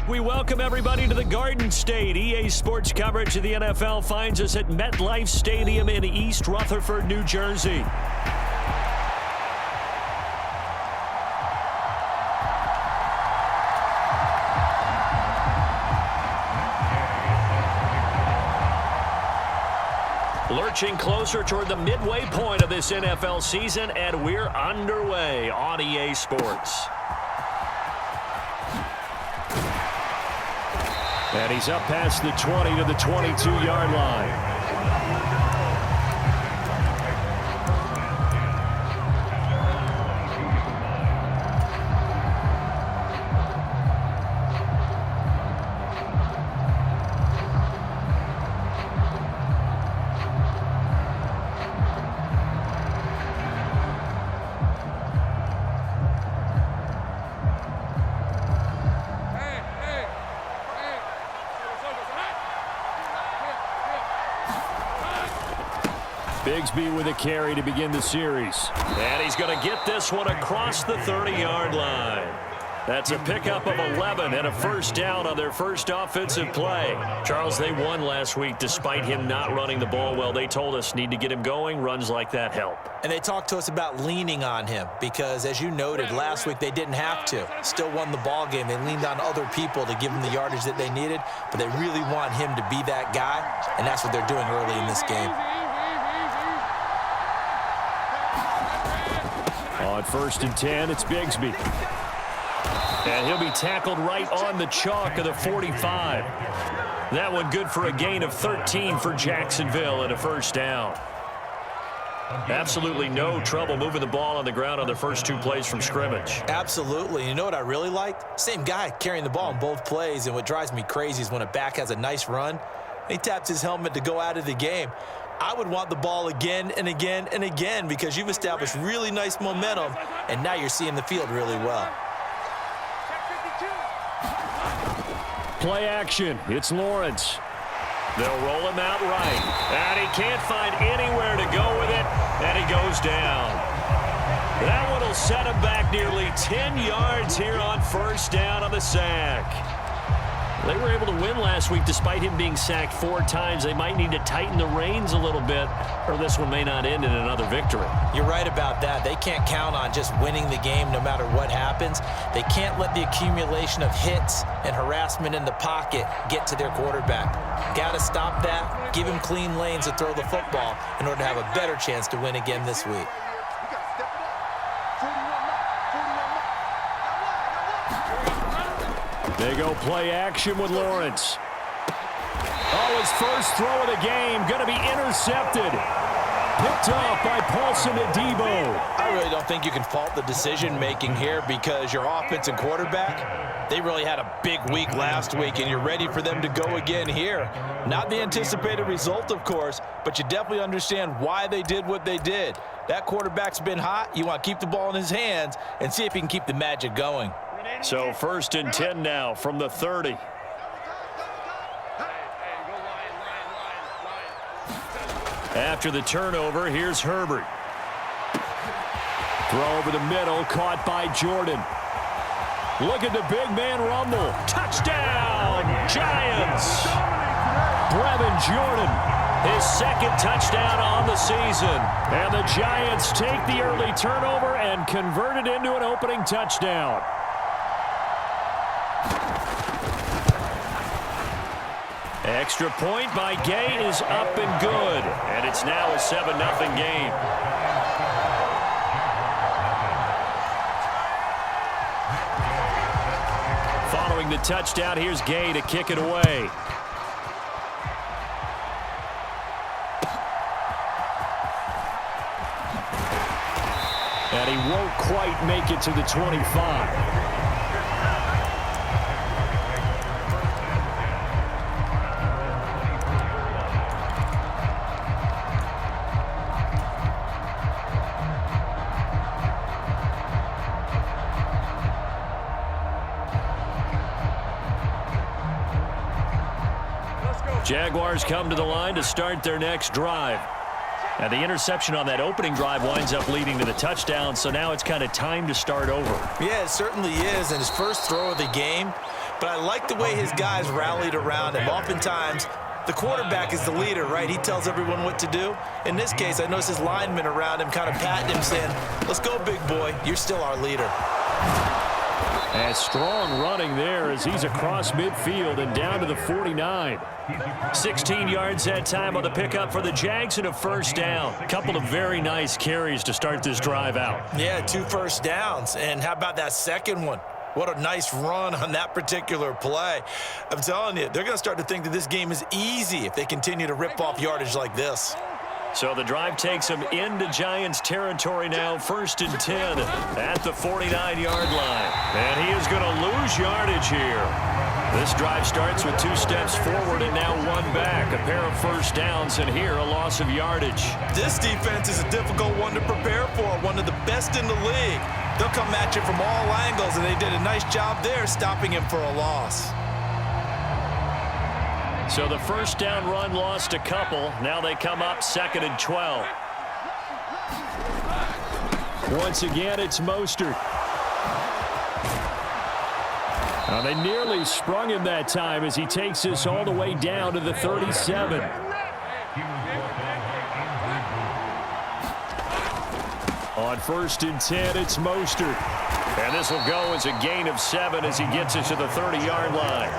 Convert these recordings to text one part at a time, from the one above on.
We welcome everybody to the Garden State. EA Sports coverage of the NFL finds us at MetLife Stadium in East Rutherford, New Jersey. Lurching closer toward the midway point of this NFL season, and we're underway on EA Sports. And he's up past the 20 to the 22-yard line. Bigsby with a carry to begin the series. And he's going to get this one across the 30-yard line. That's a pickup of 11 and a first down on their first offensive play. Charles, they won last week despite him not running the ball well. They told us need to get him going. Runs like that help. And they talked to us about leaning on him because, as you noted, last week they didn't have to. Still won the ball game. They leaned on other people to give them the yardage that they needed, but they really want him to be that guy, and that's what they're doing early in this game. On 1st and 10, it's Bigsby. And he'll be tackled right on the chalk of the 45. That one good for a gain of 13 for Jacksonville and a first down. Absolutely no trouble moving the ball on the ground on the first two plays from scrimmage. Absolutely. You know what I really liked? Same guy carrying the ball in both plays, and what drives me crazy is when a back has a nice run, he taps his helmet to go out of the game. I would want the ball again and again and again because you've established really nice momentum, and now you're seeing the field really well. Play action. It's Lawrence. They'll roll him out right. And he can't find anywhere to go with it, and he goes down. That one will set him back nearly 10 yards here on first down on the sack. They were able to win last week despite him being sacked 4 times. They might need to tighten the reins a little bit, or this one may not end in another victory. You're right about that. They can't count on just winning the game no matter what happens. They can't let the accumulation of hits and harassment in the pocket get to their quarterback. Got to stop that, give him clean lanes to throw the football in order to have a better chance to win again this week. They go play action with Lawrence. Oh, his first throw of the game going to be intercepted. Picked off by Paulson Adebo. I really don't think you can fault the decision-making here because your offense and quarterback, they really had a big week last week, and you're ready for them to go again here. Not the anticipated result, of course, but you definitely understand why they did what they did. That quarterback's been hot. You want to keep the ball in his hands and see if he can keep the magic going. So 1st and 10 now from the 30. After the turnover, here's Herbert. Throw over the middle, caught by Jordan. Look at the big man rumble. Touchdown, Giants! Brevin Jordan, his second touchdown on the season. And the Giants take the early turnover and convert it into an opening touchdown. Extra point by Gay is up and good. And it's now a 7-0 game. Following the touchdown, here's Gay to kick it away. And he won't quite make it to the 25. Jaguars come to the line to start their next drive. And the interception on that opening drive winds up leading to the touchdown, so now it's kind of time to start over. Yeah, it certainly is, and his first throw of the game. But I like the way his guys rallied around him. Oftentimes, the quarterback is the leader, right? He tells everyone what to do. In this case, I noticed his linemen around him kind of patting him, saying, "Let's go, big boy. You're still our leader." And strong running there as he's across midfield and down to the 49. 16 yards that time on the pickup for the Jags and a first down. A couple of very nice carries to start this drive out. Yeah, 2 first downs. And how about that second one? What a nice run on that particular play. I'm telling you, they're going to start to think that this game is easy if they continue to rip off yardage like this. So the drive takes them into Giants territory now, 1st and 10 at the 49-yard line. And he is going to lose yardage here. This drive starts with 2 steps forward and now 1 back. A pair of first downs, and here a loss of yardage. This defense is a difficult one to prepare for, one of the best in the league. They'll come at you from all angles, and they did a nice job there stopping him for a loss. So the first down run lost a couple. Now they come up 2nd and 12. Once again, it's Mostert. Now they nearly sprung him that time as he takes this all the way down to the 37. On 1st and 10, it's Mostert. And this will go as a gain of 7 as he gets it to the 30-yard line.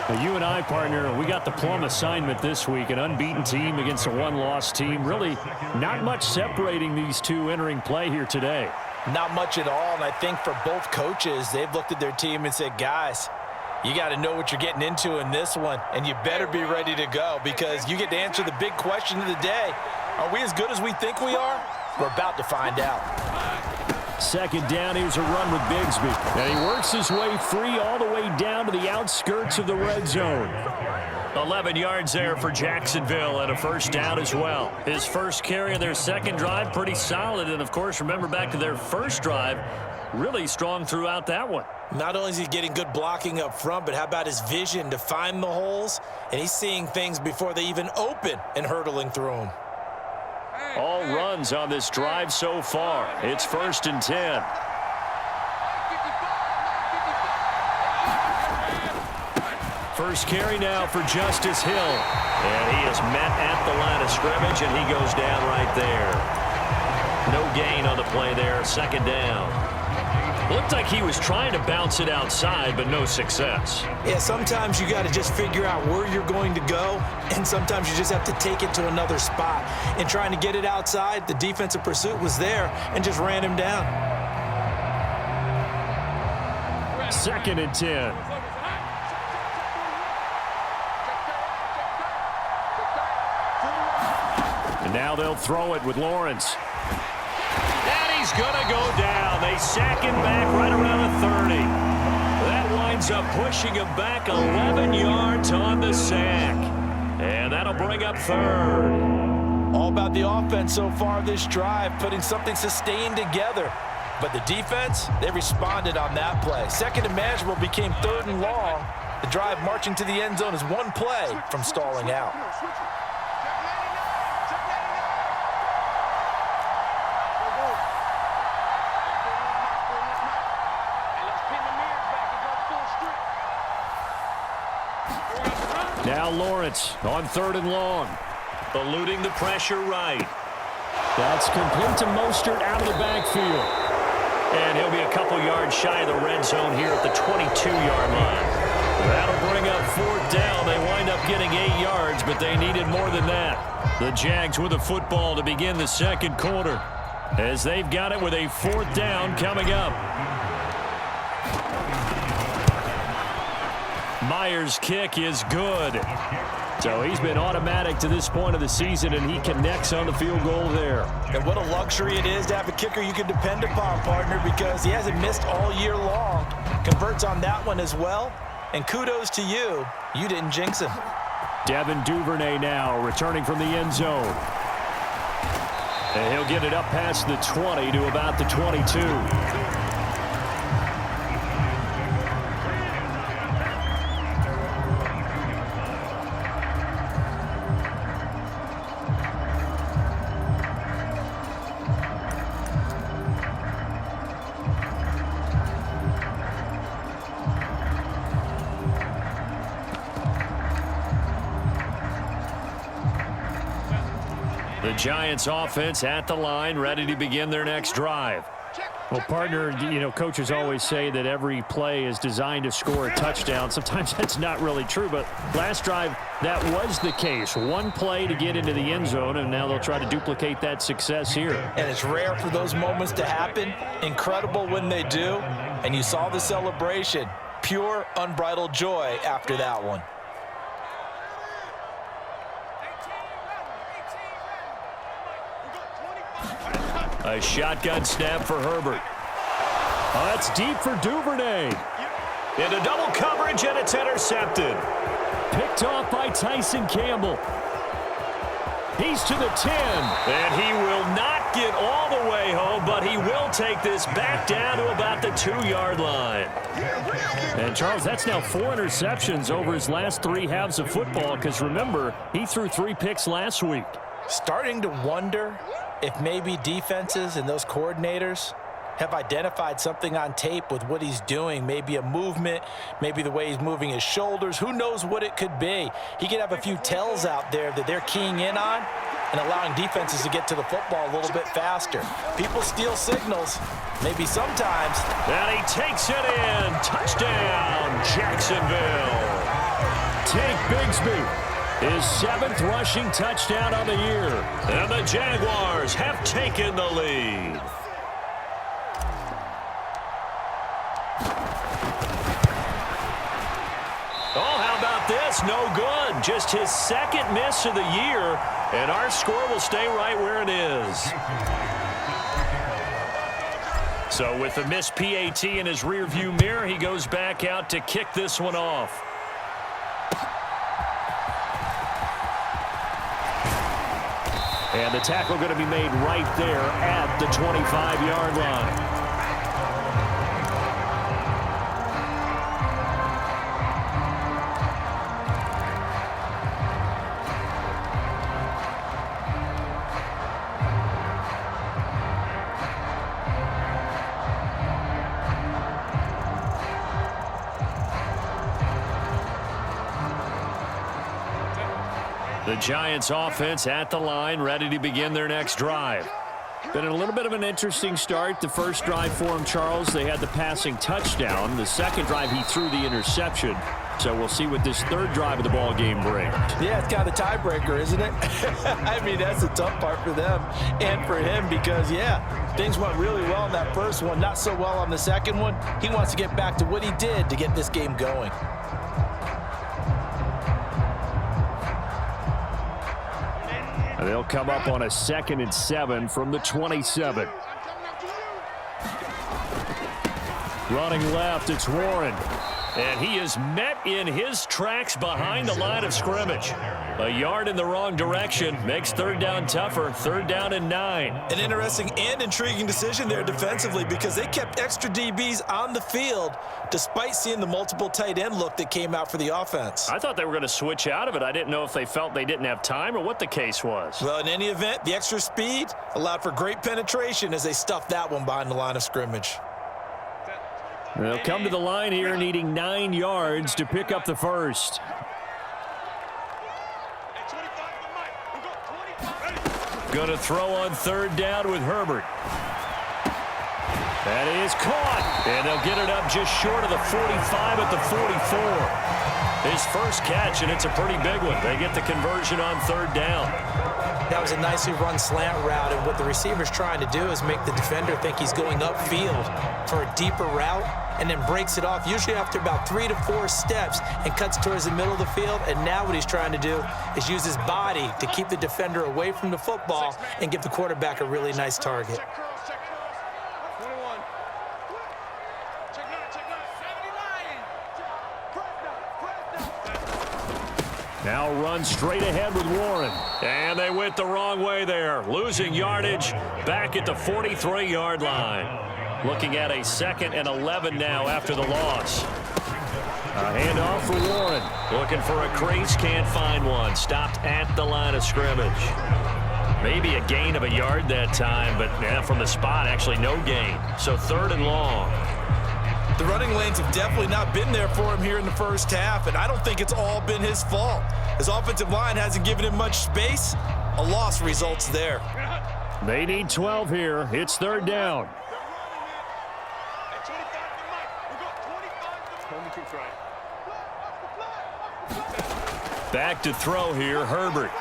Well, you and I, partner, we got the plum assignment this week. An unbeaten team against a one-loss team. Really not much separating these two entering play here today. Not much at all, and I think for both coaches, they've looked at their team and said, guys, you got to know what you're getting into in this one, and you better be ready to go because you get to answer the big question of the day. Are we as good as we think we are? We're about to find out. 2nd down, here's a run with Bigsby. And he works his way free all the way down to the outskirts of the red zone. 11 yards there for Jacksonville and a first down as well. His first carry of their second drive, pretty solid. And, of course, remember back to their first drive, really strong throughout that one. Not only is he getting good blocking up front, but how about his vision to find the holes? And he's seeing things before they even open and hurtling through them. All runs on this drive so far. It's 1st and 10. First carry now for Justice Hill. And he is met at the line of scrimmage, and he goes down right there. No gain on the play there. 2nd down. Looked like he was trying to bounce it outside, but no success. Yeah, sometimes you got to just figure out where you're going to go, and sometimes you just have to take it to another spot. In trying to get it outside, the defensive pursuit was there and just ran him down. 2nd and 10. And now they'll throw it with Lawrence. He's going to go down. They sack him back right around the 30. That winds up pushing him back 11 yards on the sack. And that'll bring up 3rd. All about the offense so far this drive, putting something sustained together. But the defense, they responded on that play. 2nd and manageable became 3rd and long. The drive marching to the end zone is 1 play from stalling out. Now Lawrence on 3rd and long. Eluding the pressure right. That's complete to Mostert out of the backfield. And he'll be a couple yards shy of the red zone here at the 22-yard line. That'll bring up 4th down. They wind up getting 8 yards, but they needed more than that. The Jags with a football to begin the 2nd quarter as they've got it with a 4th down coming up. Myers' kick is good. So he's been automatic to this point of the season, and he connects on the field goal there. And what a luxury it is to have a kicker you can depend upon, partner, because he hasn't missed all year long. Converts on that one as well. And kudos to you. You didn't jinx him. Devin Duvernay now returning from the end zone. And he'll get it up past the 20 to about the 22. The Giants offense at the line, ready to begin their next drive. Well, partner, coaches always say that every play is designed to score a touchdown. Sometimes that's not really true, but last drive, that was the case. One play to get into the end zone, and now they'll try to duplicate that success here. And it's rare for those moments to happen. Incredible when they do. And you saw the celebration. Pure, unbridled joy after that one. A shotgun snap for Herbert. Oh, that's deep for Duvernay. Into double coverage, and it's intercepted. Picked off by Tyson Campbell. He's to the 10. And he will not get all the way home, but he will take this back down to about the 2-yard line. And, Charles, that's now 4 interceptions over his last 3 halves of football, because, remember, he threw 3 picks last week. Starting to wonder if maybe defenses and those coordinators have identified something on tape with what he's doing. Maybe a movement, maybe the way he's moving his shoulders. Who knows what it could be? He could have a few tells out there that they're keying in on and allowing defenses to get to the football a little bit faster. People steal signals, maybe sometimes. And he takes it in. Touchdown, Jacksonville. Tank Bigsby. His 7th rushing touchdown on the year. And the Jaguars have taken the lead. Oh, how about this? No good. Just his 2nd miss of the year, and our score will stay right where it is. So with the missed PAT in his rearview mirror, he goes back out to kick this one off. And the tackle going to be made right there at the 25-yard line. The Giants offense at the line, ready to begin their next drive. Been a little bit of an interesting start. The first drive for him, Charles, they had the passing touchdown. The second drive, he threw the interception. So we'll see what this third drive of the ball game brings. Yeah, it's kind of the tiebreaker, isn't it? I mean, that's the tough part for them and for him because, yeah, things went really well in that first one, not so well on the second one. He wants to get back to what he did to get this game going. They'll come up on a 2nd and 7 from the 27. Running left, it's Warren. And he is met in his tracks behind the line of scrimmage. A yard in the wrong direction makes 3rd down tougher. 3rd down and 9. An interesting and intriguing decision there defensively because they kept extra DBs on the field despite seeing the multiple tight end look that came out for the offense. I thought they were going to switch out of it. I didn't know if they felt they didn't have time or what the case was. Well, in any event, the extra speed allowed for great penetration as they stuffed that one behind the line of scrimmage. They'll come to the line here needing 9 yards to pick up the first. Going to throw on 3rd down with Herbert. That is caught. And they'll get it up just short of the 45 at the 44. His first catch, and it's a pretty big one. They get the conversion on 3rd down. That was a nicely run slant route, and what the receiver's trying to do is make the defender think he's going upfield for a deeper route and then breaks it off, usually after about 3 to 4 steps, and cuts towards the middle of the field. And now what he's trying to do is use his body to keep the defender away from the football and give the quarterback a really nice target. Now run straight ahead with Warren. And they went the wrong way there. Losing yardage back at the 43-yard line. Looking at a 2nd and 11 now after the loss. A handoff for Warren. Looking for a crease, can't find one. Stopped at the line of scrimmage. Maybe a gain of a yard that time, but from the spot, actually no gain. So 3rd and long. The running lanes have definitely not been there for him here in the first half, and I don't think it's all been his fault. His offensive line hasn't given him much space. A loss results there. They need 12 here. It's third down. Back to throw here, Herbert.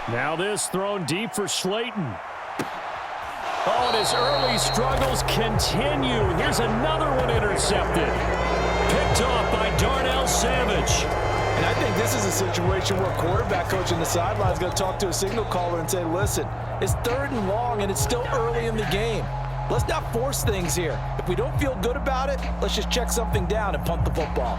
Now this thrown deep for Slayton. Oh, and his early struggles continue. Here's another one intercepted. Picked off by Darnell Savage. And I think this is a situation where quarterback coach in the sideline is going to talk to a signal caller and say, listen, it's third and long and it's still early in the game. Let's not force things here. If we don't feel good about it, let's just check something down and punt the football.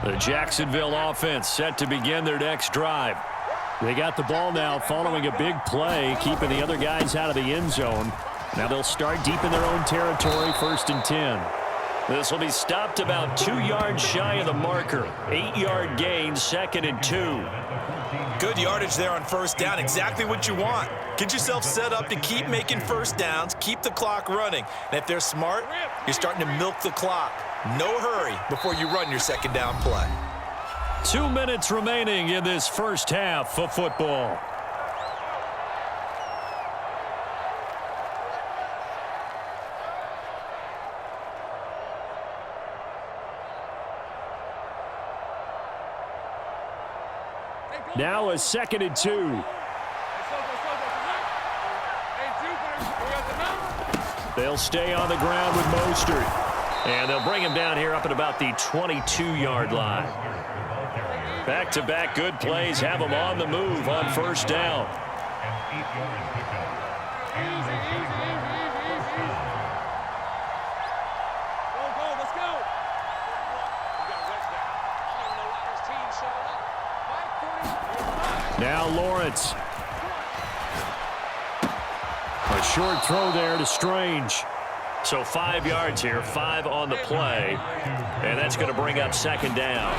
The Jacksonville offense set to begin their next drive. They got the ball now following a big play, keeping the other guys out of the end zone. Now they'll start deep in their own territory, 1st and 10. This will be stopped about 2 yards shy of the marker. 8-yard gain, 2nd and 2. Good yardage there on first down, exactly what you want. Get yourself set up to keep making first downs, keep the clock running. And if they're smart, you're starting to milk the clock. No hurry before you run your second down play. 2 minutes remaining in this first half of football. Now a 2nd and 2. They'll stay on the ground with Mostert. And they'll bring him down here up at about the 22-yard line. Back-to-back good plays have him on the move on first down. Now Lawrence. A short throw there to Strange. So 5 yards here, 5 on the play. And that's going to bring up second down.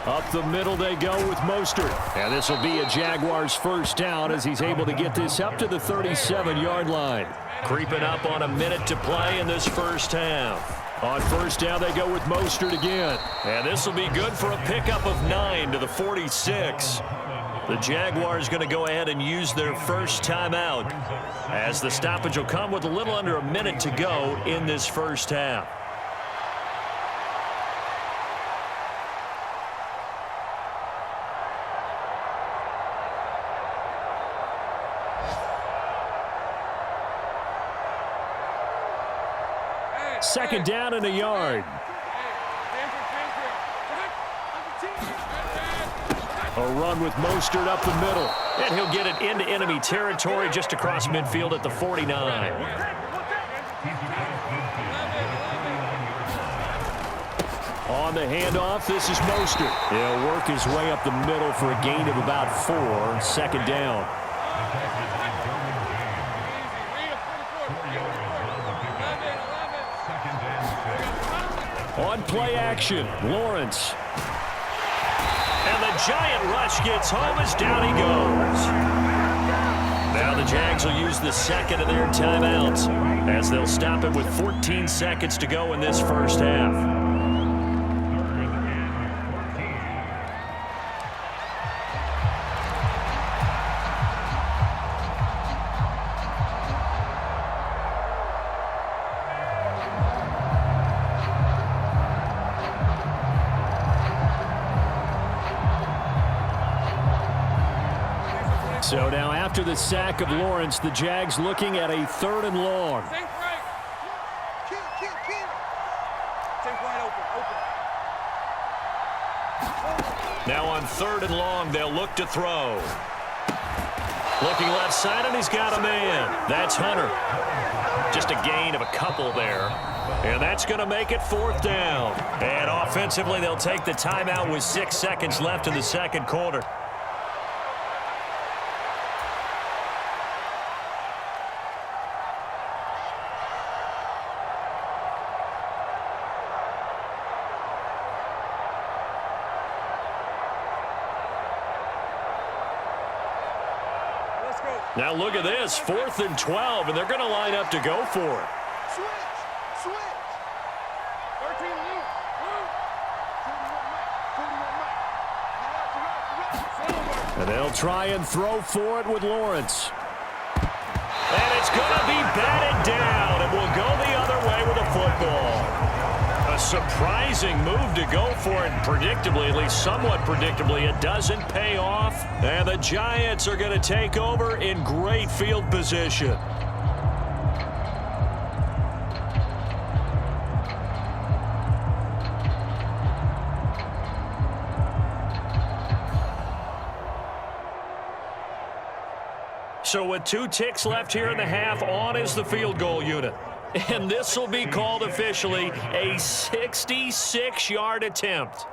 Up the middle they go with Mostert. And this will be a Jaguars first down as he's able to get this up to the 37-yard line. Creeping up on a minute to play in this first half. On first down they go with Mostert again. And this will be good for a pickup of 9 to the 46. The Jaguars going to go ahead and use their first timeout as the stoppage will come with a little under a minute to go in this first half. Second down and a yard. A run with Mostert up the middle. And he'll get it into enemy territory just across midfield at the 49. On the handoff, this is Mostert. He'll work his way up the middle for a gain of about 4. 2nd down. On play action, Lawrence. And the giant rush gets home as down he goes. Now the Jags will use the second of their timeouts as they'll stop it with 14 seconds to go in this first half. So now after the sack of Lawrence, the Jags looking at a 3rd and long. Now on 3rd and long, they'll look to throw. Looking left side, and he's got a man. That's Hunter. Just a gain of a couple there. And that's going to make it 4th down. And offensively, they'll take the timeout with 6 seconds left in the second quarter. Now look at this, 4th and 12, and they're going to line up to go for it. And they'll try and throw for it with Lawrence. And it's going to be batted down, and will go the other way with a football. A surprising move to go for it, predictably, at least somewhat predictably, it doesn't pay off. And the Giants are going to take over in great field position. So with 2 ticks left here in the half, on is the field goal unit. And this will be called officially a 66-yard attempt.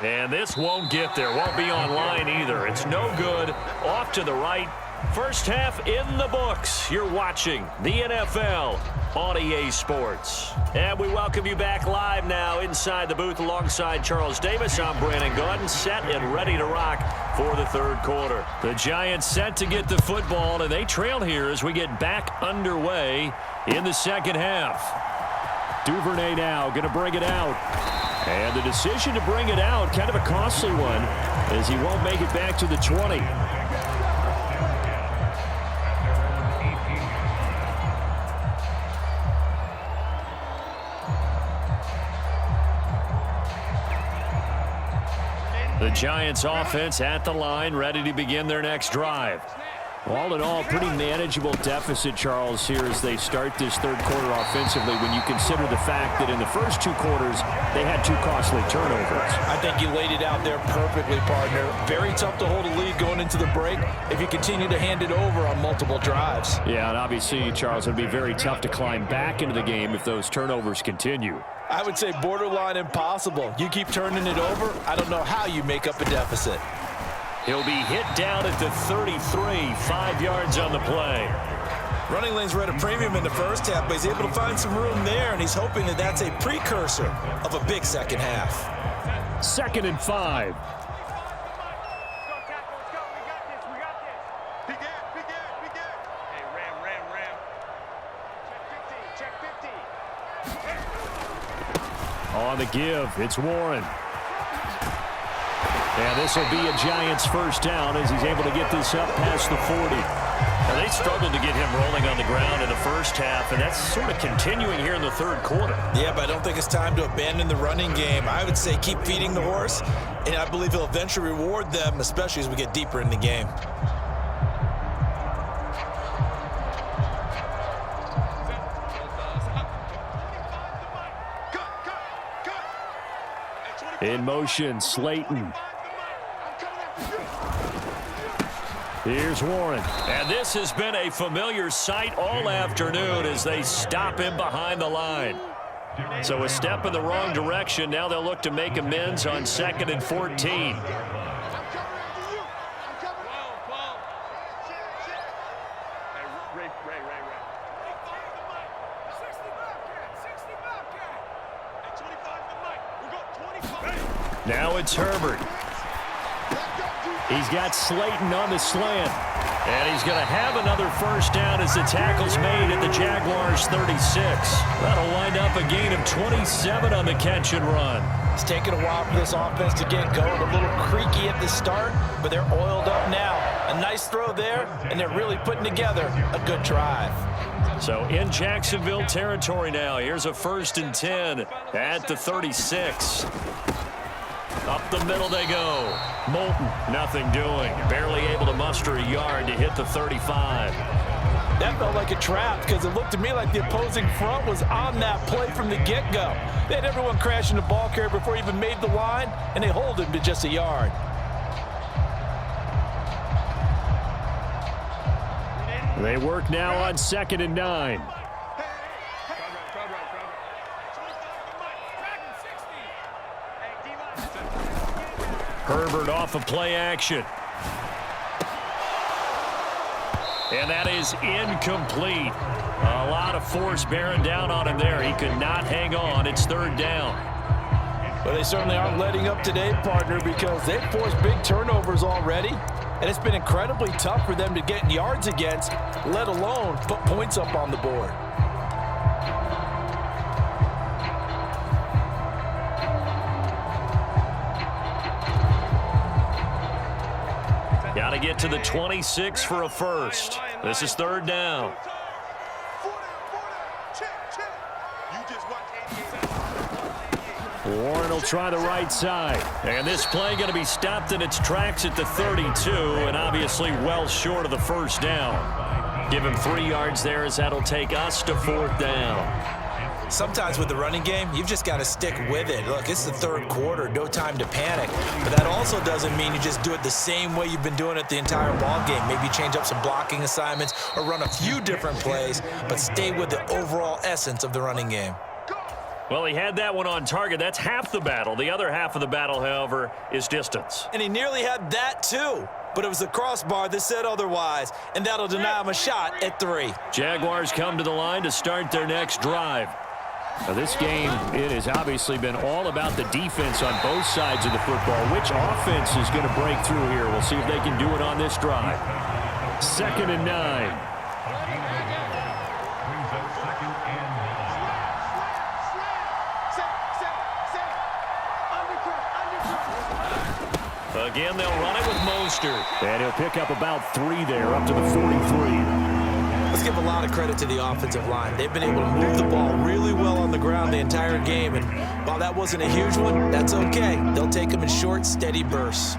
And this won't get there, won't be online either. It's no good. Off to the right. First half in the books. You're watching the NFL on EA Sports. And we welcome you back live now inside the booth alongside Charles Davis. I'm Brandon Gordon, set and ready to rock for the third quarter. The Giants set to get the football, and they trail here as we get back underway in the second half. Duvernay now going to bring it out. And the decision to bring it out, kind of a costly one, as he won't make it back to the 20. The Giants offense at the line, ready to begin their next drive. All in all, pretty manageable deficit, Charles, here as they start this third quarter offensively when you consider the fact that in the first 2 quarters, they had 2 costly turnovers. I think you laid it out there perfectly, partner. Very tough to hold a lead going into the break if you continue to hand it over on multiple drives. Yeah, and obviously, Charles, it would be very tough to climb back into the game if those turnovers continue. I would say borderline impossible. You keep turning it over, I don't know how you make up a deficit. He'll be hit down at the 33, 5 yards on the play. Running lanes were at a premium in the first half, but he's able to find some room there, and he's hoping that that's a precursor of a big second half. 2nd and 5. On the give, it's Warren. And this will be a Giants first down as he's able to get this up past the 40. Now, they struggled to get him rolling on the ground in the first half, and that's sort of continuing here in the third quarter. Yeah, but I don't think it's time to abandon the running game. I would say keep feeding the horse, and I believe he'll eventually reward them, especially as we get deeper in the game. In motion, Slayton. Here's Warren. And this has been a familiar sight all afternoon as they stop him behind the line. So a step in the wrong direction. Now they'll look to make amends on 2nd and 14. Now it's Herbert. He's got Slayton on the slant. And he's going to have another first down as the tackle's made at the Jaguars' 36. That'll wind up a gain of 27 on the catch and run. It's taken a while for this offense to get going. A little creaky at the start, but they're oiled up now. A nice throw there, and they're really putting together a good drive. So in Jacksonville territory now. Here's a 1st and 10 at the 36. Up the middle they go. Moulton, nothing doing. Barely able to muster a yard to hit the 35. That felt like a trap because it looked to me like the opposing front was on that play from the get-go. They had everyone crashing the ball carrier before he even made the line, and they hold him to just a yard. They work now on 2nd and 9. Herbert off of play action. And that is incomplete. A lot of force bearing down on him there. He could not hang on. It's 3rd down. Well, they certainly aren't letting up today, partner, because they've forced big turnovers already, and it's been incredibly tough for them to get yards against, let alone put points up on the board. Got to get to the 26 for a first. This is third down. Warren will try the right side. And this play going to be stopped in its tracks at the 32, and obviously well short of the first down. Give him 3 yards there, as that'll take us to fourth down. Sometimes with the running game, you've just got to stick with it. Look, it's the third quarter, no time to panic. But that also doesn't mean you just do it the same way you've been doing it the entire ball game. Maybe change up some blocking assignments or run a few different plays, but stay with the overall essence of the running game. Well, he had that one on target. That's half the battle. The other half of the battle, however, is distance. And he nearly had that too. But it was the crossbar that said otherwise, and that'll deny him a shot at 3. Jaguars come to the line to start their next drive. Now this game, it has obviously been all about the defense on both sides of the football. Which offense is going to break through here? We'll see if they can do it on this drive. 2nd and 9. Again, they'll run it with Mostert. And he'll pick up about 3 there, up to the 43. Let's give a lot of credit to the offensive line. They've been able to move the ball really well on the ground the entire game. And while that wasn't a huge one, that's okay. They'll take them in short, steady bursts.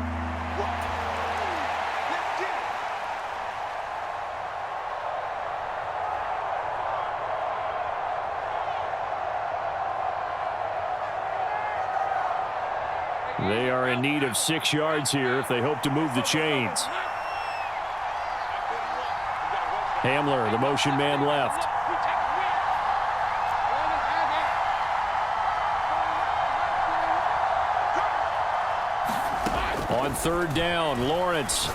They are in need of 6 yards here if they hope to move the chains. Hamler, the motion man left. On 3rd down, Lawrence.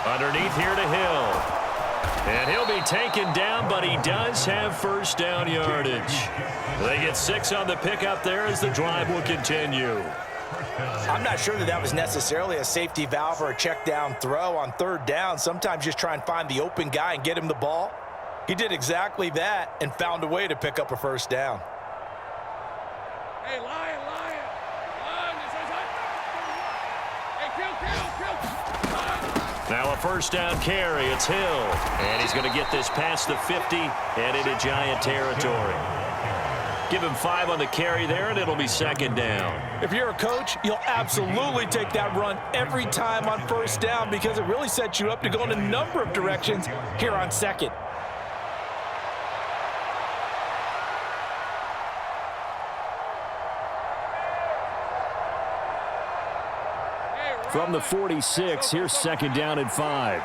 Underneath here to Hill. And he'll be taken down, but he does have first down yardage. They get 6 on the pickup there as the drive will continue. I'm not sure that was necessarily a safety valve or a check down throw on 3rd down. Sometimes just try and find the open guy and get him the ball. He did exactly that and found a way to pick up a first down. Hey, Lion. Now a first down carry. It's Hill. And he's going to get this past the 50 and into Giant territory. Give him 5 on the carry there, and it'll be 2nd down. If you're a coach, you'll absolutely take that run every time on first down because it really sets you up to go in a number of directions here on 2nd. From the 46, here's 2nd down and 5.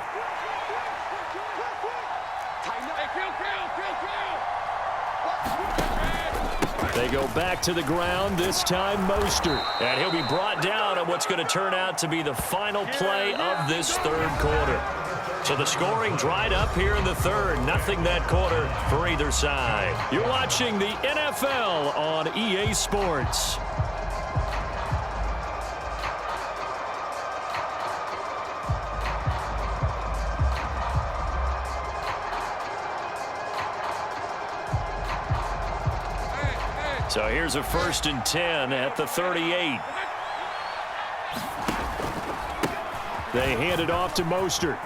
They go back to the ground, this time Mostert. And he'll be brought down on what's going to turn out to be the final play of this 3rd quarter. So the scoring dried up here in the 3rd. Nothing that quarter for either side. You're watching the NFL on EA Sports. So here's a 1st and 10 at the 38. They hand it off to Mostert.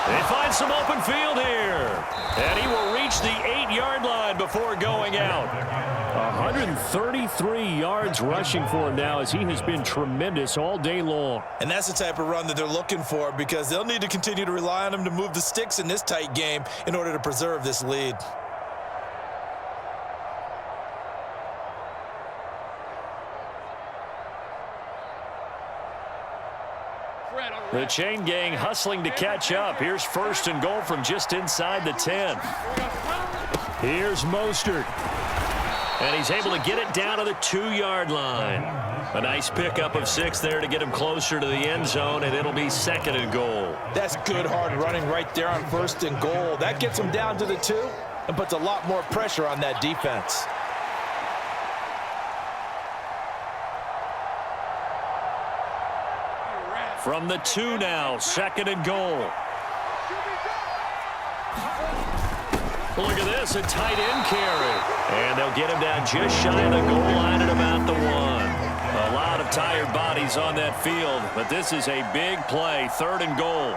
They find some open field here. And he will reach the 8-yard line before going out. 133 yards rushing for him now as he has been tremendous all day long. And that's the type of run that they're looking for because they'll need to continue to rely on him to move the sticks in this tight game in order to preserve this lead. The chain gang hustling to catch up. Here's 1st and goal from just inside the 10. Here's Mostert. And he's able to get it down to the 2-yard line. A nice pickup of 6 there to get him closer to the end zone, and it'll be 2nd and goal. That's good hard running right there on 1st and goal. That gets him down to the 2 and puts a lot more pressure on that defense. From the 2 now, 2nd and goal. Look at this, a tight end carry. And they'll get him down just shy of the goal line at about the 1. A lot of tired bodies on that field, but this is a big play, 3rd and goal.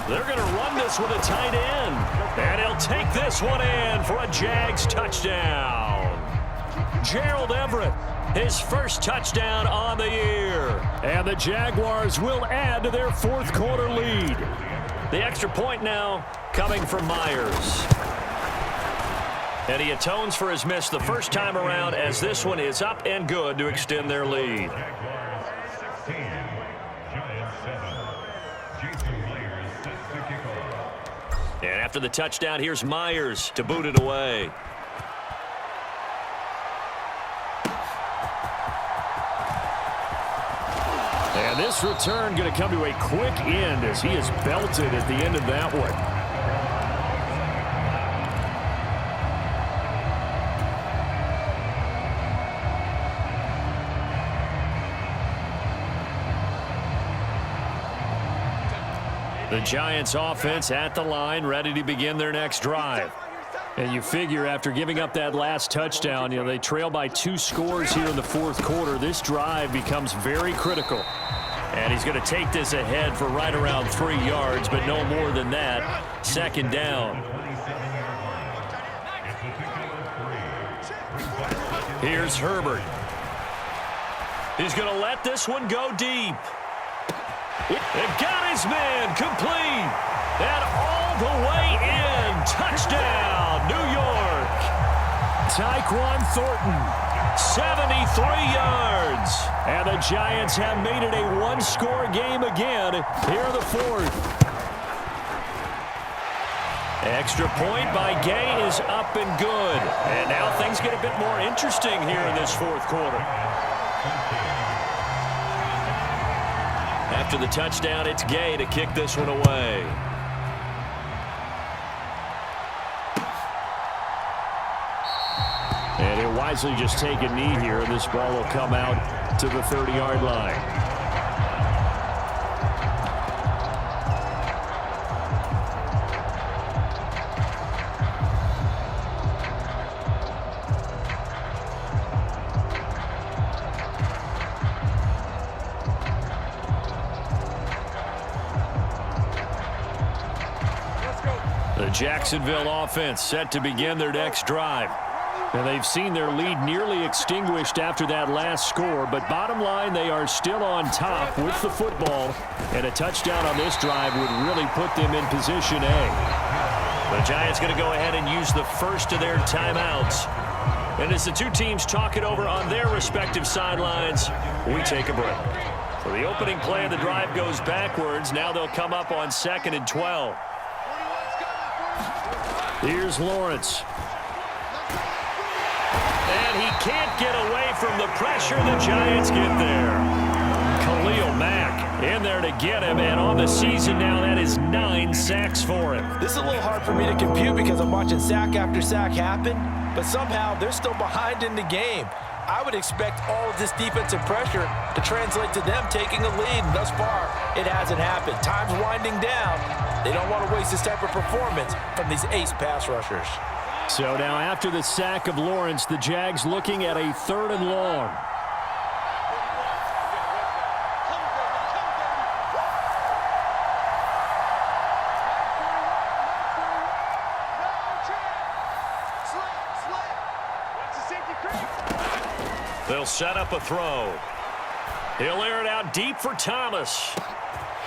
They're going to run this with a tight end. And he'll take this one in for a Jags touchdown. Gerald Everett, his first touchdown on the year. And the Jaguars will add to their 4th quarter lead. The extra point now coming from Myers. And he atones for his miss the first time around, as this one is up and good to extend their lead. And after the touchdown, here's Myers to boot it away. And this return going to come to a quick end as he is belted at the end of that one. The Giants offense at the line, ready to begin their next drive. And you figure after giving up that last touchdown, they trail by 2 scores here in the 4th quarter. This drive becomes very critical. And he's going to take this ahead for right around 3 yards, but no more than that. 2nd down. Here's Herbert. He's going to let this one go deep. It got his man complete. And all the way in. Touchdown, New York. Tyquan Thornton, 73 yards. And the Giants have made it a 1-score game again here in the 4th. Extra point by Gay is up and good. And now things get a bit more interesting here in this 4th quarter. After the touchdown, it's Gay to kick this one away. And he'll wisely just take a knee here, and this ball will come out to the 30-yard line. The Jacksonville offense set to begin their next drive. And they've seen their lead nearly extinguished after that last score, but bottom line, they are still on top with the football, and a touchdown on this drive would really put them in position A. The Giants going to go ahead and use the first of their timeouts. And as the two teams talk it over on their respective sidelines, we take a break. So the opening play of the drive goes backwards. Now they'll come up on 2nd and 12. Here's Lawrence. And he can't get away from the pressure. The Giants get there. Khalil Mack in there to get him. And on the season now, that is 9 sacks for him. This is a little hard for me to compute because I'm watching sack after sack happen, but somehow they're still behind in the game. I would expect all of this defensive pressure to translate to them taking a lead. And thus far, it hasn't happened. Time's winding down. They don't want to waste this type of performance from these ace pass rushers. So now after the sack of Lawrence, the Jags looking at a 3rd and long. They'll set up a throw. He'll air it out deep for Thomas.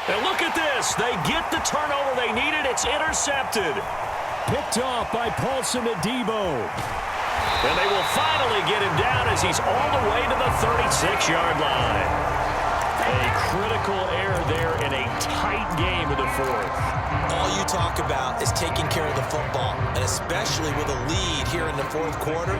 And look at this. They get the turnover they needed. It's intercepted. Picked off by Paulson Adebo. And they will finally get him down as he's all the way to the 36-yard line. A critical error there in a tight game of the 4th. All you talk about is taking care of the football, and especially with a lead here in the 4th quarter,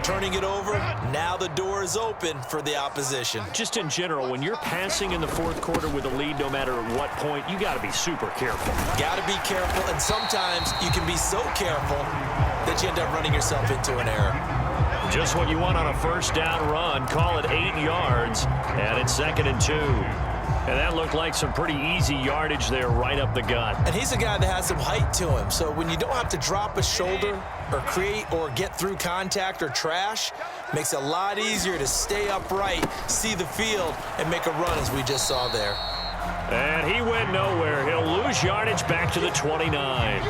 turning it over, now the door is open for the opposition. Just in general, when you're passing in the 4th quarter with a lead, no matter at what point, you got to be super careful. Got to be careful, and sometimes you can be so careful that you end up running yourself into an error. Just what you want on a first down run. Call it 8 yards, and it's 2nd and 2. And that looked like some pretty easy yardage there right up the gut. And he's a guy that has some height to him. So when you don't have to drop a shoulder or create or get through contact or trash, makes it a lot easier to stay upright, see the field, and make a run as we just saw there. And he went nowhere. He'll lose yardage back to the 29.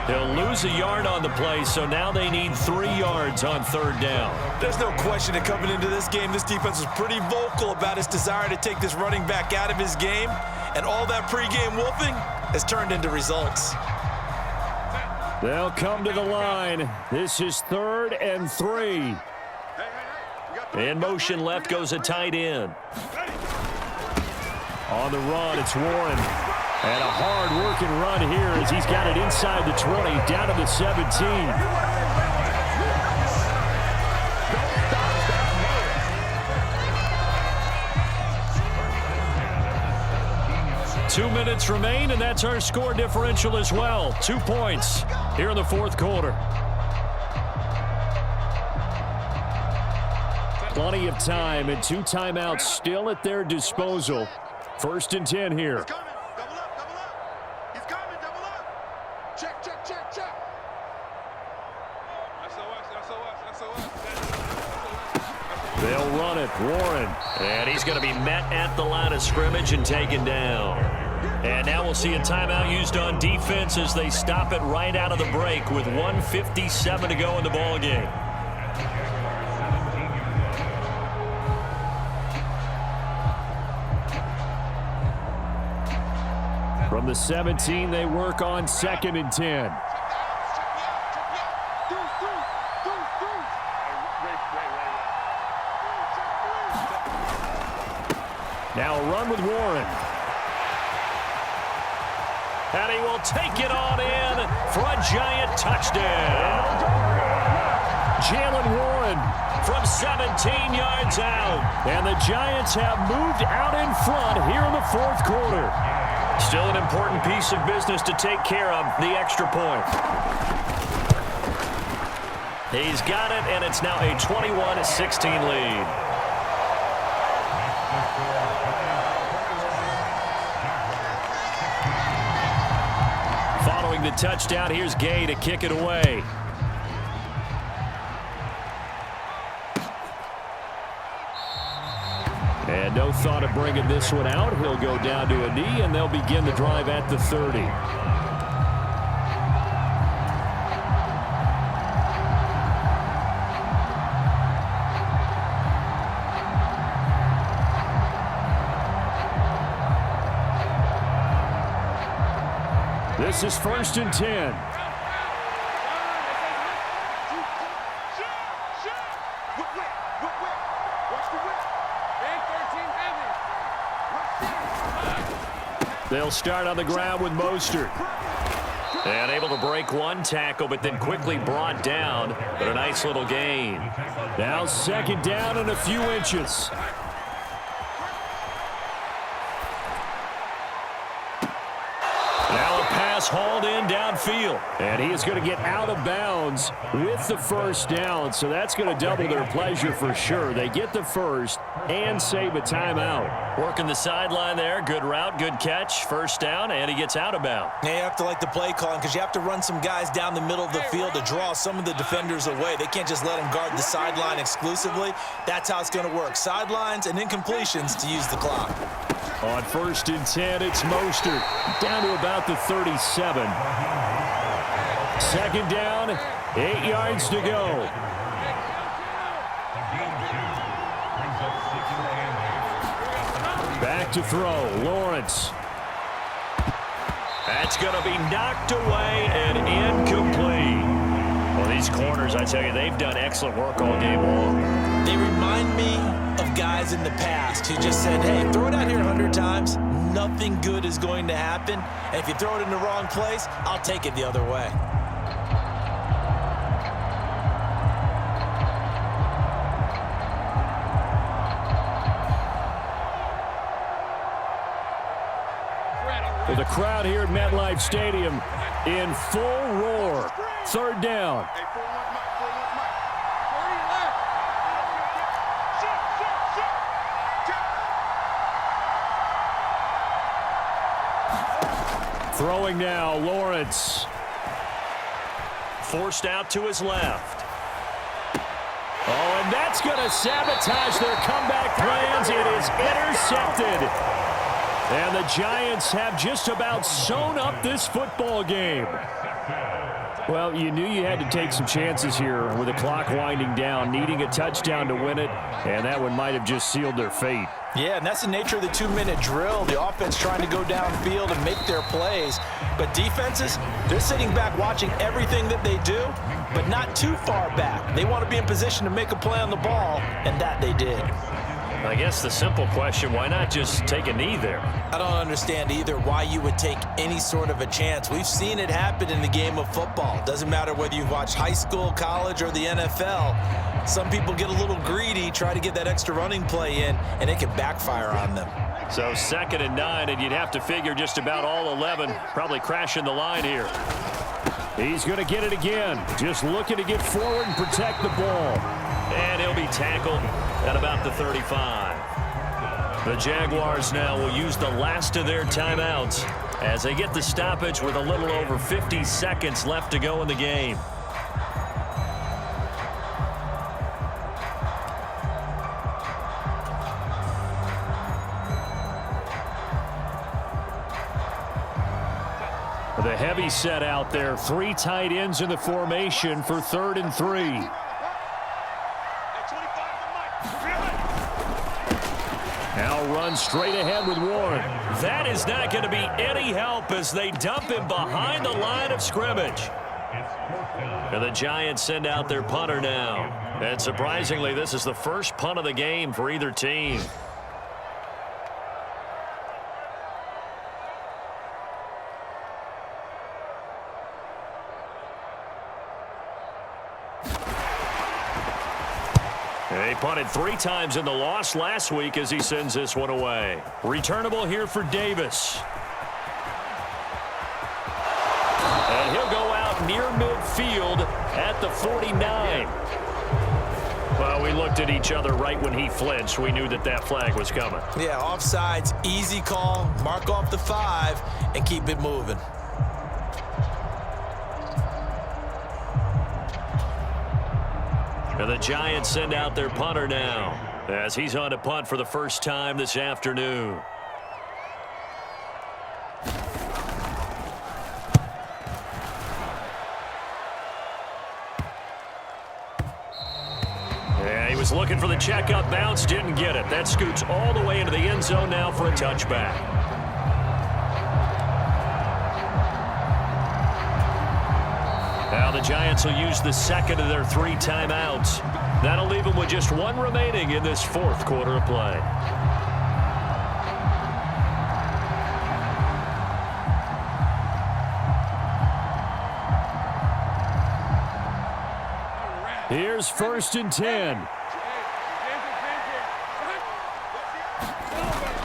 He'll lose a yard on the play, so now they need 3 yards on 3rd down. There's no question that coming into this game, this defense was pretty vocal about its desire to take this running back out of his game, and all that pregame wolfing has turned into results. They'll come to the line. This is 3rd and 3. In motion left goes a tight end. On the run, it's Warren. And a hard-working run here as he's got it inside the 20, down to the 17. 2 minutes remain, and that's our score differential as well. 2 points here in the 4th quarter. Plenty of time and 2 timeouts still at their disposal. 1st and 10 here. They'll run it. Warren. And he's going to be met at the line of scrimmage and taken down. And now we'll see a timeout used on defense as they stop it right out of the break with 1:57 to go in the ballgame. From the 17, they work on 2nd and 10. Now a run with Warren. And he will take it on in for a giant touchdown. Jalen Warren From 17 yards out. And the Giants have moved out in front here in the 4th quarter. Still an important piece of business to take care of, the extra point. He's got it, and it's now a 21-16 lead. Following the touchdown, here's Gay to kick it away. And no thought of bringing this one out. He'll go down to a knee, and they'll begin the drive at the 30. This is 1st and 10. They'll start on the ground with Mostert. And able to break one tackle, but then quickly brought down. But a nice little gain. Now 2nd down and a few inches. Now a pass hauled in downfield. And he is going to get out of bounds with the 1st down. So that's going to double their pleasure for sure. They get the 1st and save a timeout. Working the sideline there. Good route, good catch. 1st down, and he gets out of bounds. Yeah, you have to like the play calling because you have to run some guys down the middle of the field to draw some of the defenders away. They can't just let them guard the sideline exclusively. That's how it's going to work. Sidelines and incompletions to use the clock. On 1st and 10, it's Mostert down to about the 37. 2nd down, 8 yards to go. Back to throw, Lawrence. That's going to be knocked away and incomplete. Well, these corners, I tell you, they've done excellent work all game long. They remind me of guys in the past who just said, hey, throw it out here 100 times. Nothing good is going to happen. And if you throw it in the wrong place, I'll take it the other way. For the crowd here at MetLife Stadium in full roar. 3rd down. Throwing now, Lawrence. Forced out to his left. Oh, and that's going to sabotage their comeback plans. It is intercepted. And the Giants have just about sewn up this football game. Well, you knew you had to take some chances here with the clock winding down, needing a touchdown to win it, and that one might have just sealed their fate. Yeah, and that's the nature of the 2-minute drill. The offense trying to go downfield and make their plays. But defenses, they're sitting back watching everything that they do, but not too far back. They want to be in position to make a play on the ball, and that they did. I guess the simple question, why not just take a knee there? I don't understand either why you would take any sort of a chance. We've seen it happen in the game of football. Doesn't matter whether you've watched high school, college, or the NFL. Some people get a little greedy, try to get that extra running play in, and it can backfire on them. So 2nd and 9, and you'd have to figure just about all 11 probably crashing the line here. He's going to get it again. Just looking to get forward and protect the ball. And he'll be tackled at about the 35. The Jaguars now will use the last of their timeouts as they get the stoppage with a little over 50 seconds left to go in the game. The heavy set out there. 3 tight ends in the formation for 3rd and 3. Now run straight ahead with Warren. That is not going to be any help as they dump him behind the line of scrimmage. And the Giants send out their punter now. And surprisingly, this is the first punt of the game for either team. He punted 3 times in the loss last week as he sends this one away. Returnable here for Davis. And he'll go out near midfield at the 49. Well, we looked at each other right when he flinched. We knew that that flag was coming. Yeah, offsides, easy call. Mark off the 5 and keep it moving. And the Giants send out their punter now as he's on to punt for the first time this afternoon. Yeah, he was looking for the checkup bounce, didn't get it. That scoots all the way into the end zone now for a touchback. Now the Giants will use the 2nd of their 3 timeouts. That'll leave them with just 1 remaining in this 4th quarter of play. Here's 1st and 10.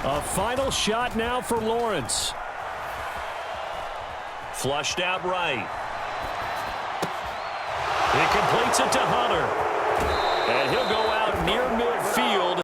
A final shot now for Lawrence. Flushed out right. He completes it to Hunter. And he'll go out near midfield